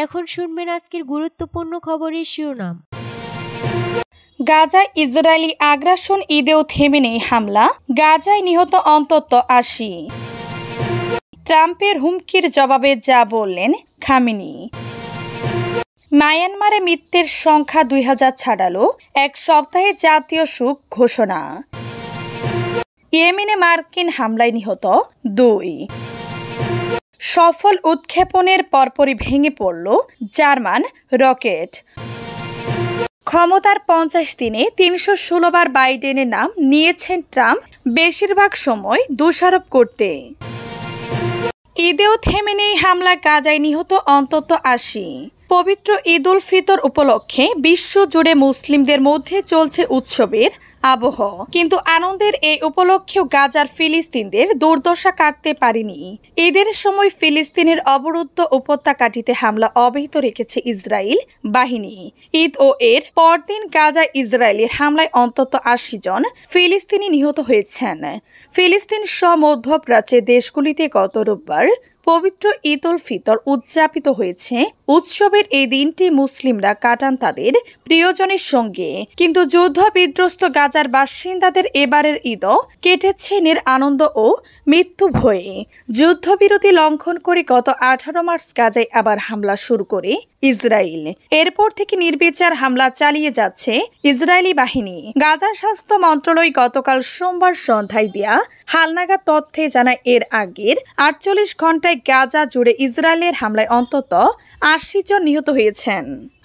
এখন শুনবেন আজকের গুরুত্বপূর্ণ খবরের শিরোনাম। গাজায় ইসরায়েলি আগ্রাসন, ঈদেও থেমে নেই হামলা, গাজায় নিহত অন্তত ৮০। ট্রাম্পের হুমকির জবাবে যা বললেন খামেনি। মায়ানমারে মৃত্যুর সংখ্যা ২০০০ ছাড়ালো, এক সপ্তাহে জাতীয় শোক ঘোষণা। ইয়েমেনে মার্কিন হামলায় নিহত ২। সফল উৎক্ষেপণের পরপরই ভেঙে পড়ল জার্মান রকেট। ক্ষমতার ৫০ দিনে ৩১৬ বার বাইডেনের নাম নিয়েছেন ট্রাম্প, বেশিরভাগ সময় দোষারোপ করতে। ঈদেও থেমে নেই হামলা, গাজায় নিহত অন্তত ৮০। পবিত্র ঈদ উল ফিতর উপলক্ষে বিশ্বজুড়ে মুসলিমদের মধ্যে চলছে উৎসবের আবহ, কিন্তু আনন্দের এই উপলক্ষেও গাজার ফিলিস্তিনদের দুর্দশা কাটতে পারেনি। ঈদের সময় ফিলিস্তিনের অবরুদ্ধ উপত্যকাটিতে হামলা অব্যাহত রেখেছে ইসরায়েল বাহিনী। ঈদ ও এর পরদিন গাজায় ইসরায়েলের হামলায় অন্তত ৮০ জন ফিলিস্তিনি নিহত হয়েছেন। ফিলিস্তিন সহ মধ্যপ্রাচ্যের দেশগুলিতে গত রোববার পবিত্র ঈদ উল ফিতর উদযাপিত হয়েছে। উৎসবের এই দিনটি মুসলিমরা কাটান তাদের প্রিয়জনের সঙ্গে, কিন্তু যুদ্ধ বিধ্বস্ত গাজার বাসিন্দাদের এবারের ঈদও কেটেছে আনন্দ ও মৃত্যু ভয়ে। যুদ্ধবিরতি লঙ্ঘন করে গত ১৮ মার্চ গাজায় আবার হামলা শুরু করে ইসরায়েল। এরপর থেকে নির্বিচার হামলা চালিয়ে যাচ্ছে ইসরায়েলি বাহিনী। গাজার স্বাস্থ্য মন্ত্রণালয় গতকাল সোমবার সন্ধ্যায় দেয়া হালনাগাদ তথ্যে জানায়, এর আগের ৪৮ ঘন্টায় গাজা জুড়ে ইসরায়েলের হামলায় অন্তত ৮০ জন নিহত হয়েছেন।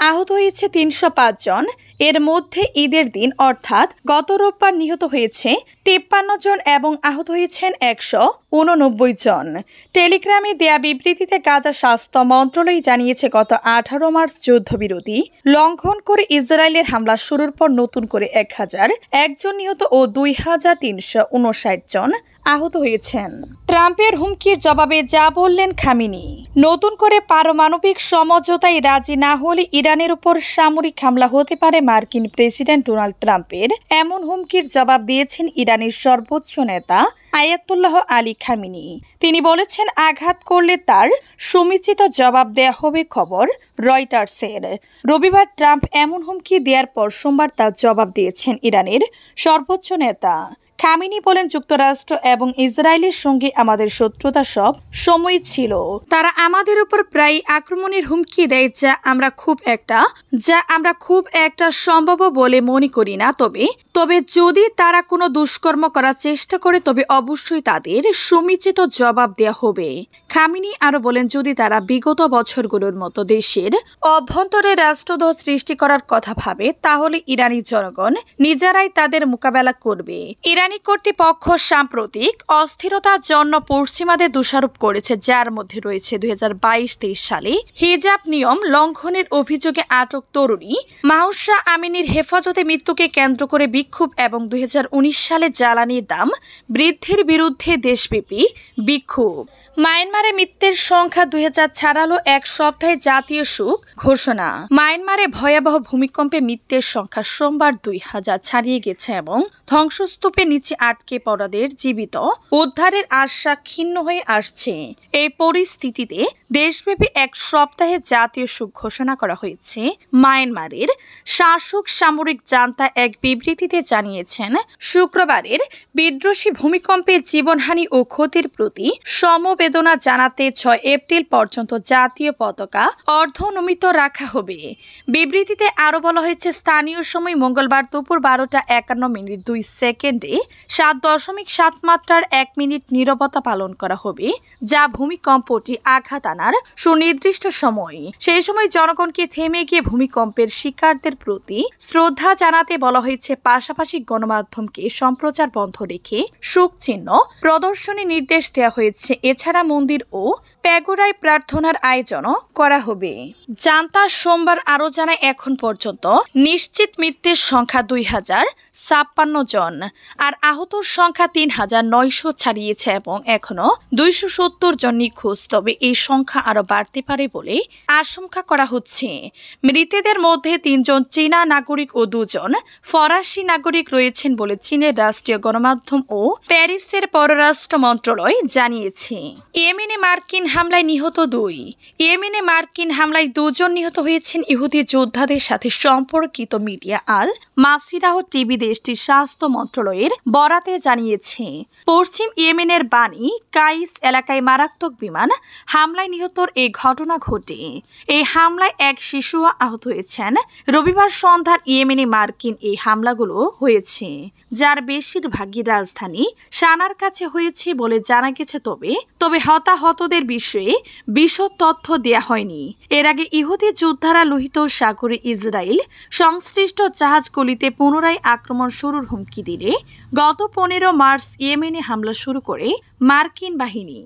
আহত হয়েছে ৩০৫ জন। এর মধ্যে ঈদের দিন অর্থাৎ গত রোববার নিহত হয়েছে ৫৩ জন এবং আহত হয়েছেন ১৮৯ জন। টেলিগ্রামে দেয়া বিবৃতিতে গাজা স্বাস্থ্য মন্ত্রণালয় জানিয়েছে, গত ১৮ মার্চ যুদ্ধবিরতি লঙ্ঘন করে ইসরায়েলের হামলা শুরুর পর নতুন করে ১০০১ জন নিহত ও ২৩৫৯ জন আহত হয়েছেন। ট্রাম্পের হুমকির জবাবে যা বললেন খামেনি। নতুন করে পারমাণবিক সমঝোতায় রাজি না হলে ইরানের উপর সামরিক হামলা হতে পারে। মার্কিন প্রেসিডেন্ট ডোনাল্ড ট্রাম্পের এমন হুমকির জবাব দিয়েছেন ইরানের সর্বোচ্চ নেতা আয়াতুল্লাহ আলী খামেনি। তিনি বলেছেন, আঘাত করলে তার সমীচিত জবাব দেয়া হবে। খবর রয়টার্সের। রবিবার ট্রাম্প এমন হুমকি দেওয়ার পর সোমবার তার জবাব দিয়েছেন ইরানের সর্বোচ্চ নেতা। খামেনি বলেন, যুক্তরাষ্ট্র এবং ইসরায়েলের সঙ্গে আমাদের শত্রুতা সব সময় ছিল। তারা আমাদের উপর প্রায় আক্রমণের হুমকি দেয়, যা আমরা খুব একটা সম্ভব বলে মনে করি না। তবে যদি তারা কোনো দুষ্কর্ম করার চেষ্টা করে তবে অবশ্যই তাদের সমীচিত জবাব দেওয়া হবে। খামেনি আরো বলেন, যদি তারা বিগত বছরগুলোর মতো দেশের অভ্যন্তরে রাষ্ট্রদ্রোহ সৃষ্টি করার কথা ভাবে তাহলে ইরানি জনগণ নিজেরাই তাদের মোকাবেলা করবে। ইরানি কর্তৃপক্ষ সাম্প্রতিক অস্থিরতার জন্য পশ্চিমাদের দোষারোপ করেছে, যার মধ্যে রয়েছে ২০২২-২৩ সালে হিজাব নিয়ম লঙ্ঘনের অভিযোগে আটক তরুণী মাহসা আমিনীর হেফাজতে মৃত্যুকে কেন্দ্র করে বিক্ষোভ এবং ২০১৯ সালে জ্বালানির দাম বৃদ্ধির বিরুদ্ধে দেশব্যাপী বিক্ষোভ। মায়ানমারে মৃত্যুর সংখ্যা ২০০০ ছাড়ালো, এক সপ্তাহে জাতীয় শোক ঘোষণা। মায়ানমারে ভয়াবহ ভূমিকম্পে মৃত্যুর সংখ্যা সোমবার ২০০০ ছাড়িয়ে গেছে এবং ধ্বংসস্তূপের নিচে আটকে পড়াদের জীবিত উদ্ধারের আশা ক্ষীণ হয়ে আসছে। এই পরিস্থিতিতে দেশব্যাপী এক সপ্তাহে জাতীয় শোক ঘোষণা করা হয়েছে। মায়ানমারের শাসক সামরিক জান্তা এক বিবৃতিতে জানিয়েছেন, শুক্রবারের বিধ্বংসী ভূমিকম্পে জীবনহানি ও ক্ষতির প্রতি সমবেদনা জানাতে ৬ এপ্রিল পর্যন্ত জাতীয় পতাকা অর্ধনমিত রাখা হবে। বিবৃতিতে আরও বলা হয়েছে, স্থানীয় সময় মঙ্গলবার দুপুর ১২:৫১:২ ৭.৭ মাত্রার ১ মিনিট নীরবতা পালন করা হবে, যা ভূমিকম্পটি আঘাত আনার সুনির্দিষ্ট সময়। সেই সময় জনগণকে থেমে গিয়ে ভূমিকম্পের শিকারদের প্রতি শ্রদ্ধা জানাতে বলা হয়েছে। পাশাপাশি গণমাধ্যমকে সম্প্রচার বন্ধ রেখে শোক চিহ্ন প্রদর্শনী নির্দেশ দেওয়া হয়েছে। এছাড়া মন্দির ও প্যাগোডায় প্রার্থনার আয়োজনও করা হবে। জান্তা সোমবার আরও জানায়, এখন পর্যন্ত নিশ্চিত মৃত্যুর সংখ্যা ২০৫৬ জন আর আহতর সংখ্যা ৩৯০০ ছাড়িয়েছে এবং এখনো ২৭০ জন নিখোঁজ। তবে এই সংখ্যা আরও বাড়তে পারে বলে আশঙ্কা করা হচ্ছে। মৃতদের মধ্যে ৩ জন চীনা নাগরিক ও ২ জন ফরাসি নাগরিক রয়েছেন বলে চীনের রাষ্ট্রীয় গণমাধ্যম ও প্যারিসের পররাষ্ট্র মন্ত্রণালয় জানিয়েছে। ইয়েমেনে মার্কিন হামলায় নিহত 2। ইয়েমেনে মার্কিন হামলায় 2 জন নিহত হয়েছেন ইহুদি যোদ্ধাদের সাথে সম্পর্কিত মিডিয়া আল মাসিরাহ টিভি দেশটির স্বাস্থ্য মন্ত্রণালয়ের বরাতে জানিয়েছে। পশ্চিম ইয়েমেনের বানি কাইস এলাকায় মারাত্মক বিমান হামলায় নিহতর এই ঘটনা ঘটে। এই হামলায় এক শিশুও আহত হয়েছেন। রবিবার সন্ধ্যার ইয়েমেনে মার্কিন এই হামলাগুলো হয়েছে, যার বেশিরভাগই রাজধানী সানার কাছে হয়েছে বলে জানা গেছে। তবে হতাহতদের বিষয়ে বিশদ তথ্য দেয়া হয়নি। এর আগে ইহুদি যোদ্ধারা লোহিত সাগরে ইসরায়েল সংশ্লিষ্ট জাহাজগুলিতে পুনরায় আক্রমণ শুরুর হুমকি দিলে গত 15 মার্চ ইয়েমেনে হামলা শুরু করে মার্কিন বাহিনী।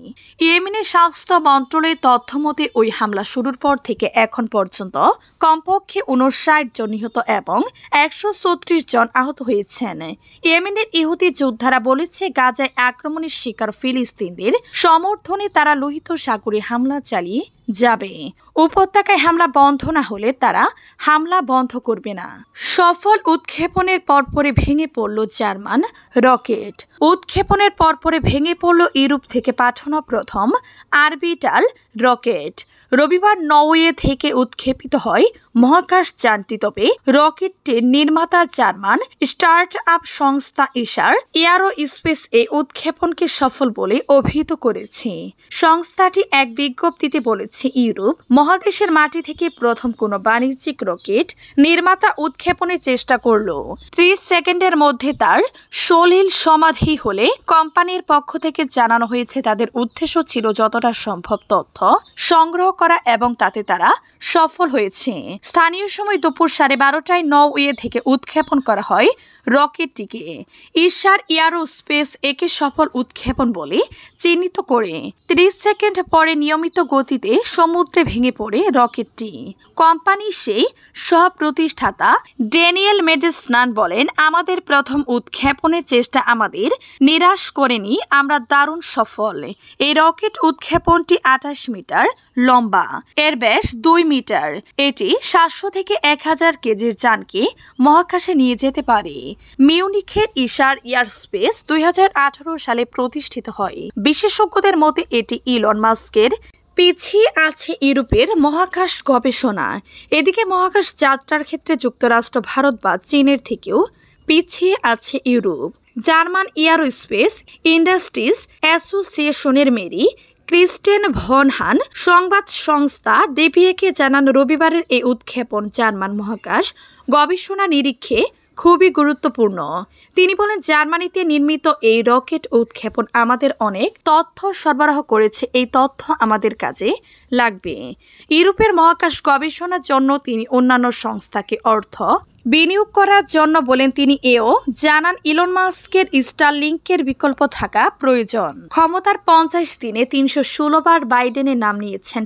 ইয়েমেনের স্বাস্থ্য মন্ত্রণালয়ের তথ্য মতে ওই হামলা শুরুর পর থেকে এখন পর্যন্ত কমপক্ষে 59 জন নিহত এবং 134 জন আহত হয়েছেন। ইয়েমেনের ইহুদি যোদ্ধারা বলেছে, গাজায় আক্রমণের শিকার ফিলিস্তিনদের সমর্থনে তারা লোহিত সাগরে হামলা চালিয়ে যাবে। উপত্যকায় হামলা বন্ধ না হলে তারা হামলা বন্ধ করবে না। সফল উৎক্ষেপণের পরপরে ভেঙে পড়ল জার্মান রকেট। উৎক্ষেপণের পরপরে ভেঙে পড়ল ইউরোপ থেকে পাঠানো প্রথম অরবিটাল রকেট। রবিবার নরওয়ে থেকে উৎক্ষেপিত হয় মহাকাশযানটি। তবে রকেটটির নির্মাতা জার্মান স্টার্ট আপ সংস্থা ইসার এয়ারোস্পেস এই উৎক্ষেপণকে সফল বলে অভিহিত করেছে। সংস্থাটি এক বিজ্ঞপ্তিতে বলেছে, ইউরোপ মহাদেশের মাটি থেকে প্রথম কোনো বাণিজ্যিক রকেট নির্মাতা উৎক্ষেপণের চেষ্টা করল। 30 সেকেন্ডের মধ্যে তার সলিল সমাধি হলে কোম্পানির পক্ষ থেকে জানানো হয়েছে তাদের উদ্দেশ্য ছিল যতটা সম্ভব তথ্য সংগ্রহ করা এবং তাতে তারা সফল হয়েছে। স্থানীয় সময় দুপুর 12:30টায় নরওয়ে থেকে উৎক্ষেপণ করা হয় রকেটটিকে। ইসার এয়ারোস্পেস একে সফল উৎক্ষেপণ বলে চিহ্নিত করে। 30 সেকেন্ড পরে নিয়মিত গতিতে সমুদ্রে ভেঙে পড়ে রকেটটি। কোম্পানির সেই সহ-প্রতিষ্ঠাতা ড্যানিয়েল মেডেসনান বলেন, আমাদের প্রথম উৎক্ষেপণের চেষ্টা আমাদের নিরাশ করেনি, আমরা দারুণ সফল। এই রকেট উৎক্ষেপণটি 28 মিটার লম্বা, এর ব্যাস 2 মিটার। এটি 700 থেকে 1000 কেজির যানকে মহাকাশে নিয়ে যেতে পারে। মিউনিখের ইসার এয়ারস্পেস 2018 সালে প্রতিষ্ঠিত হয়। বিশেষজ্ঞদের মতে এটি ইলন মাস্কের পিছিয়ে আছে ইউরোপের মহাকাশ গবেষণা। এদিকে মহাকাশ যাত্রার ক্ষেত্রে যুক্তরাষ্ট্র, ভারত বা চীনের থেকেও পিছিয়ে আছে ইউরোপ। জার্মান এয়ারোস্পেস ইন্ডাস্ট্রিজ অ্যাসোসিয়েশনের মেরি ক্রিস্টেন ভন হান সংবাদ সংস্থা ডিপিএকে জানান, রবিবারের এই উৎক্ষেপণ জার্মান মহাকাশ গবেষণা নিরীক্ষে খুবই গুরুত্বপূর্ণ। তিনি বলেন, জার্মানিতে নির্মিত এই রকেট উৎক্ষেপণ আমাদের অনেক তথ্য সরবরাহ করেছে। এই তথ্য আমাদের কাজে লাগবে। ইউরোপের মহাকাশ গবেষণার জন্য তিনি অন্যান্য সংস্থাকে অর্থ বিনিয়োগ করার জন্য বলেন। তিনি এও জানান, ইলন মাস্কের স্টারলিংকের বিকল্প থাকা প্রয়োজন। ক্ষমতার 50 দিনে 316 বার বাইডেনের নাম নিয়েছেন